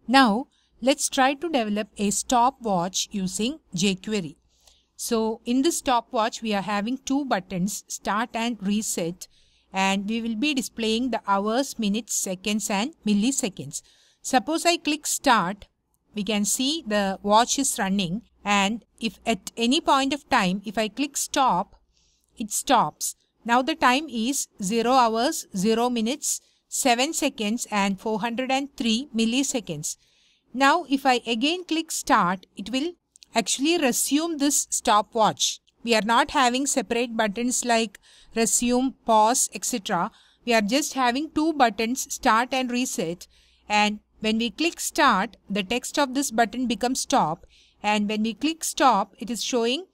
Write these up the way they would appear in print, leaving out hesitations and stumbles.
Now let's try to develop a stopwatch using jQuery. So in this stopwatch we are having two buttons, start and reset, and we will be displaying the hours, minutes, seconds and milliseconds. Suppose I click start, we can see the watch is running, and if at any point of time if I click stop, it stops. Now the time is 0 hours, 0 minutes, 7 seconds and 403 milliseconds. Now if I again click start, it will actually resume this stopwatch. We are not having separate buttons like resume, pause, etc. We are just having two buttons, start and reset, and when we click start, the text of this button becomes stop, and when we click stop, it is showing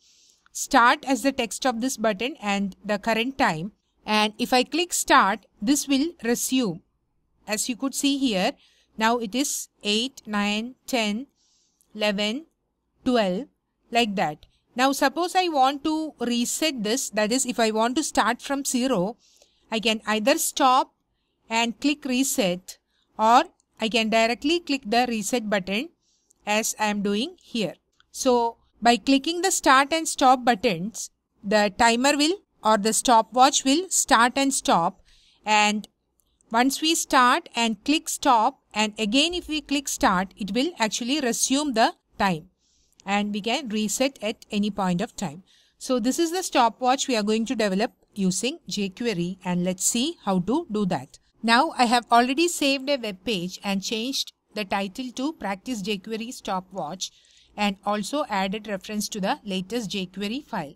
start as the text of this button and the current time. And if I click start, this will resume. As you could see here, now it is 8, 9, 10, 11, 12, like that. Now suppose I want to reset this, that is if I want to start from 0, I can either stop and click reset, or I can directly click the reset button as I am doing here. So by clicking the start and stop buttons, the timer will or the stopwatch will start and stop, and once we start and click stop, and again if we click start, it will actually resume the time and we can reset at any point of time. So this is the stopwatch we are going to develop using jQuery, and let's see how to do that. Now I have already saved a web page and changed the title to Practice jQuery Stopwatch and also added reference to the latest jQuery file.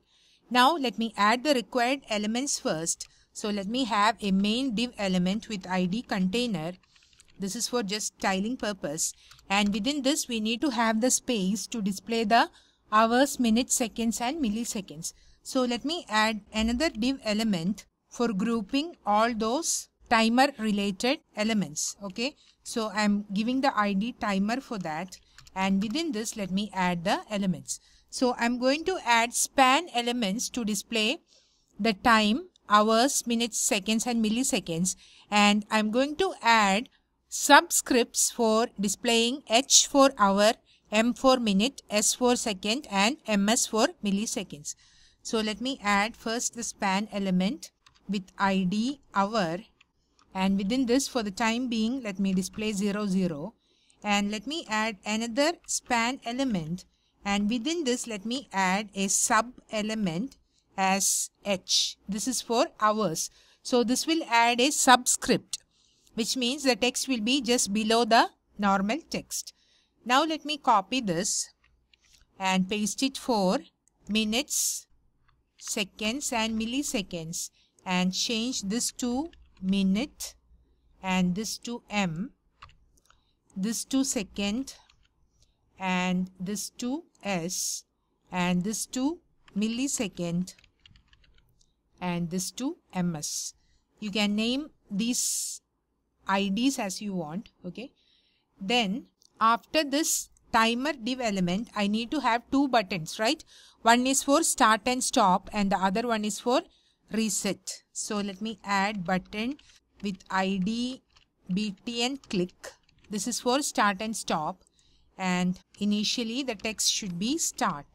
Now let me add the required elements first. So let me have a main div element with ID container. This is for just styling purpose, and within this we need to have the space to display the hours, minutes, seconds and milliseconds. So let me add another div element for grouping all those timer related elements. Okay, so I'm giving the ID timer for that, and within this let me add the elements. So I'm going to add span elements to display the time, hours, minutes, seconds and milliseconds, and I'm going to add subscripts for displaying H for hour, M for minute, S for second and MS for milliseconds. So let me add first the span element with ID hour, and within this for the time being let me display 00, and let me add another span element, and within this let me add a sub element as H. This is for hours. So this will add a subscript, which means the text will be just below the normal text. Now let me copy this and paste it for minutes, seconds and milliseconds, and change this to minute and this to M, this to second and this to S, and this to millisecond and this to MS. You can name these IDs as you want. Okay, then after this timer div element I need to have two buttons, right? One is for start and stop and the other one is for reset. So let me add button with ID btn click. This is for start and stop, and initially the text should be start.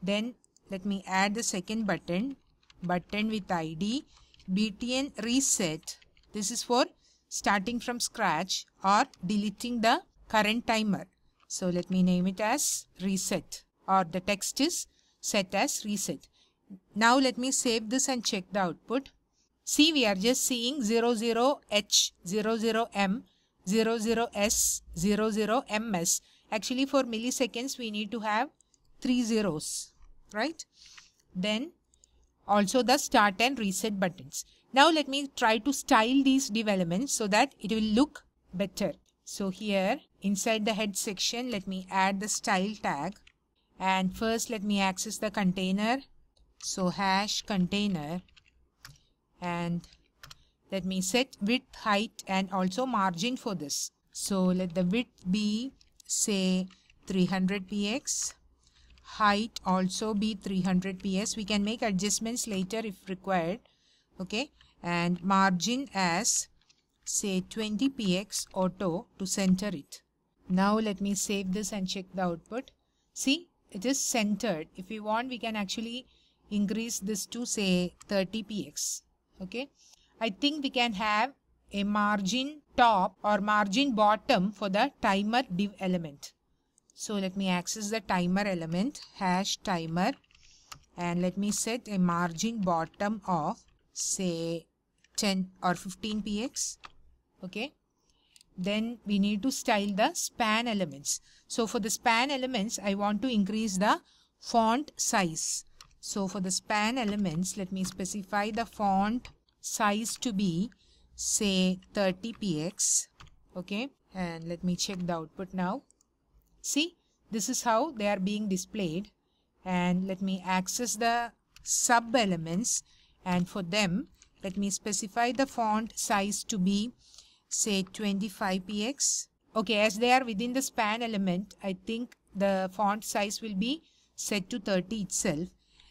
Then let me add the second button with ID btn reset. This is for starting from scratch or deleting the current timer. So let me name it as reset, or the text is set as reset. Now let me save this and check the output. See, we are just seeing 00H, 00M, 00S, 00MS. Actually for milliseconds we need to have 3 zeros, right? Then also the start and reset buttons. Now let me try to style these div elements so that it will look better. So here inside the head section let me add the style tag, and first let me access the container. So hash container, and let me set width, height and also margin for this. So let the width be say 300 px, height also be 300 ps. We can make adjustments later if required. Okay, and margin as say 20 px auto to center it. Now let me save this and check the output. See, it is centered. If we want, we can actually increase this to say 30 px. Okay. I think we can have a margin top or margin bottom for the timer div element. So let me access the timer element, hash timer, and let me set a margin bottom of say 10 or 15 px. Okay. Then we need to style the span elements. So for the span elements, I want to increase the font size. So for the span elements, let me specify the font size to be say 30 px. Okay. And let me check the output now. See, this is how they are being displayed. And let me access the sub elements, and for them, let me specify the font size to be say 25 px. Okay, as they are within the span element, I think the font size will be set to 30 itself.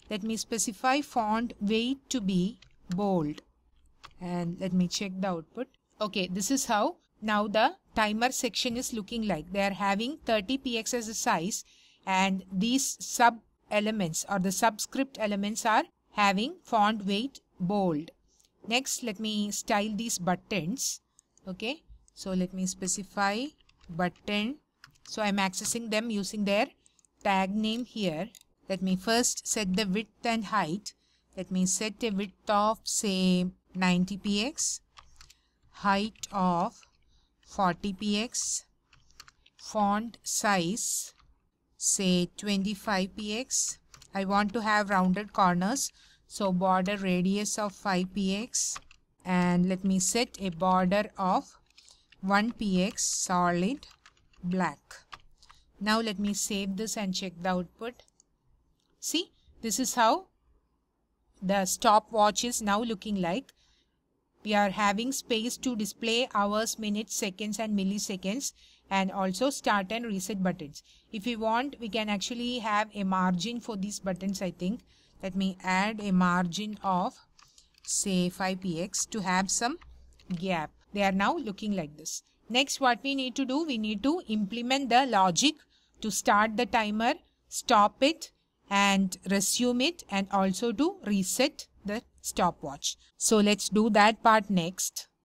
Let me specify font weight to be bold, and let me check the output. Okay, this is how now the timer section is looking like. They are having 30 px as a size, and these sub elements or the subscript elements are having font weight bold. Next, let me style these buttons. Okay, so let me specify button. So I'm accessing them using their tag name here. Let me first set the width and height. Let me set a width of say 90 px, height of 40 px, font size say 25 px. I want to have rounded corners, so border radius of 5 px, and let me set a border of 1 px solid black. Now let me save this and check the output. See, this is how the stopwatch is now looking like. We are having space to display hours, minutes, seconds and milliseconds, and also start and reset buttons. If we want, we can actually have a margin for these buttons, I think. Let me add a margin of say 5 px to have some gap. They are now looking like this. Next, what we need to do, we need to implement the logic to start the timer, stop it and resume it, and also to reset the stopwatch. So let's do that part next.